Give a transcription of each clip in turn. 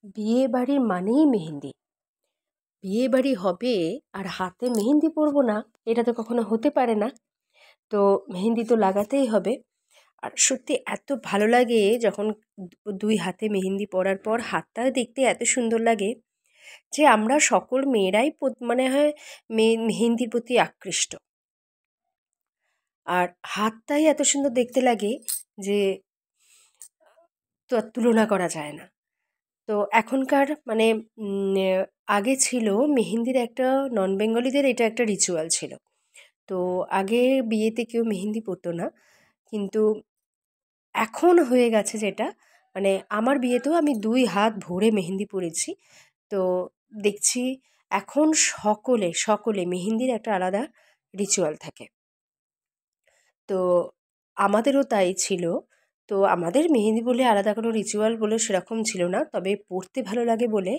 বিয়ে বাড়ি মানেই মেহেন্দি। বিয়ে বাড়ি হবে আর হাতে মেহেন্দি পরবো না, এটা তো কখনো হতে পারে না। তো মেহেন্দি তো লাগাতেই হবে। আর সত্যি এত ভালো লাগে যখন দুই হাতে মেহেন্দি পরার পর হাতটা দেখতে এত সুন্দর লাগে যে আমরা সকল মেয়েরাই মানে হয় মেহেন্দির প্রতি আকৃষ্ট। আর হাতটাই এত সুন্দর দেখতে লাগে যে তো আর তুলনা করা যায় না। তো এখনকার মানে আগে ছিল মেহেন্দির একটা, নন বেঙ্গলিদের এটা একটা রিচুয়াল ছিল। তো আগে বিয়েতে কেউ মেহেন্দি পরতো না, কিন্তু এখন হয়ে গেছে যেটা, মানে আমার বিয়েতেও আমি 2 হাত ভরে মেহেন্দি পরেছি। তো দেখছি এখন সকলে সকলে মেহেন্দির একটা আলাদা রিচুয়াল থাকে। তো আমাদেরও তাই ছিল। তো আমাদের মেহেন্দি বলে আলাদা কোনো রিচুয়াল বলে সেরকম ছিল না, তবে পরতে ভালো লাগে বলে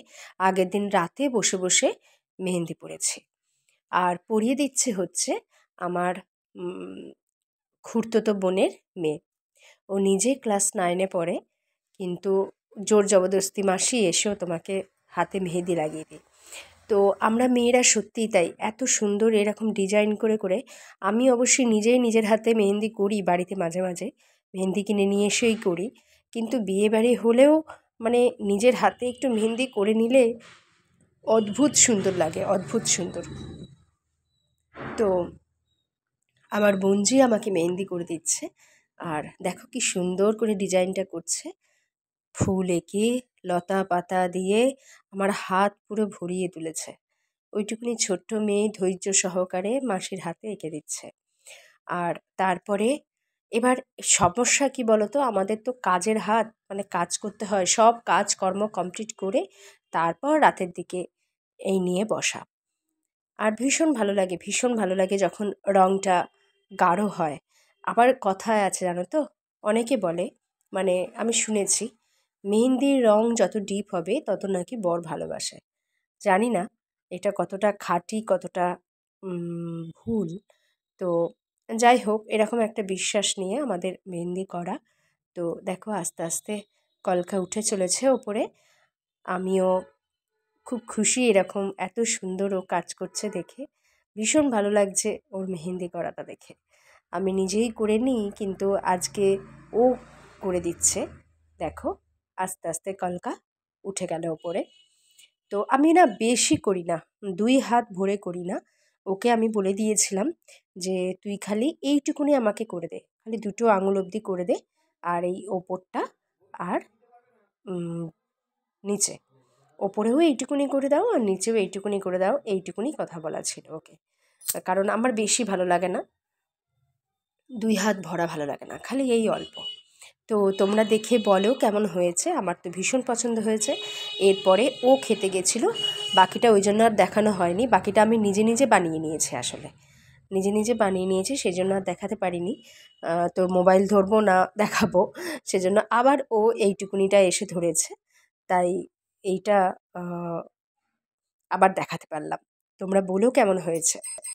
আগের দিন রাতে বসে বসে মেহেন্দি পরেছি। আর পরিয়ে দিচ্ছে হচ্ছে আমার খুড়তুতো বোনের মেয়ে। ও নিজে ক্লাস 9-এ পড়ে, কিন্তু জোর জবরদস্তি মাসি এসেও তোমাকে হাতে মেহেন্দি লাগিয়ে দিই। তো আমরা মেয়েরা সত্যিই তাই, এত সুন্দর এরকম ডিজাইন করে করে। আমি অবশ্যই নিজেই নিজের হাতে মেহেন্দি করি বাড়িতে, মাঝে মাঝে মেহেন্দি কিনে নিয়ে এসেই করি, কিন্তু বিয়ে বাড়ি হলেও মানে নিজের হাতে একটু মেহেন্দি করে নিলে অদ্ভুত সুন্দর লাগে, অদ্ভুত সুন্দর। তো আমার বোনঝি আমাকে মেহেন্দি করে দিচ্ছে, আর দেখো কি সুন্দর করে ডিজাইনটা করছে, ফুল এঁকে লতা পাতা দিয়ে আমার হাত পুরো ভরিয়ে তুলেছে। ওইটুকুনি ছোট্ট মেয়ে ধৈর্য সহকারে মাসির হাতে এঁকে দিচ্ছে। আর তারপরে এবার সমস্যা কি বলতো, আমাদের তো কাজের হাত, মানে কাজ করতে হয়, সব কাজকর্ম কমপ্লিট করে তারপর রাতের দিকে এই নিয়ে বসা। আর ভীষণ ভালো লাগে, ভীষণ ভালো লাগে যখন রঙটা গাঢ় হয়। আবার কথায় আছে জানো তো, অনেকে বলে, মানে আমি শুনেছি, মেহেন্দির রং যত ডিপ হবে তত নাকি বর ভালোবাসে। জানি না এটা কতটা খাঁটি, কতটা ভুল। তো যাই হোক, এরকম একটা বিশ্বাস নিয়ে আমাদের মেহেন্দি করা। তো দেখো আস্তে আস্তে কলকা উঠে চলেছে ওপরে। আমিও খুব খুশি, এরকম এত সুন্দর ও কাজ করছে দেখে ভীষণ ভালো লাগছে ওর মেহেন্দি করাটা দেখে। আমি নিজেই করে নিই, কিন্তু আজকে ও করে দিচ্ছে। দেখো আস্তে আস্তে কলকা উঠে গেল ওপরে। তো আমি না বেশি করি না, 2 হাত ভরে করি না। ওকে আমি বলে দিয়েছিলাম যে তুই খালি এইটুকুনি আমাকে করে দে, খালি 2 আঙুল অবধি করে দে, আর এই ওপরটা আর নিচে, ওপরেও এইটুকুনি করে দাও আর নিচেও এইটুকুনি করে দাও, এইটুকুনি কথা বলা ছিল ওকে। কারণ আমার বেশি ভালো লাগে না, 2 হাত ভরা ভালো লাগে না, খালি এই অল্প। তো তোমরা দেখে বলো কেমন হয়েছে, আমার তো ভীষণ পছন্দ হয়েছে। এরপরে ও খেতে গেছিলো, বাকিটা ওই জন্য আর দেখানো হয়নি, বাকিটা আমি নিজে নিজে বানিয়ে নিয়েছি, আসলে নিজে নিজে বানিয়ে নিয়েছি, সেজন্য আর দেখাতে পারিনি। তো মোবাইল ধরবো না দেখাবো, সেজন্য আবার ও এইটুকুনিটা এসে ধরেছে, তাই এইটা আবার দেখাতে পারলাম। তোমরা বলো কেমন হয়েছে।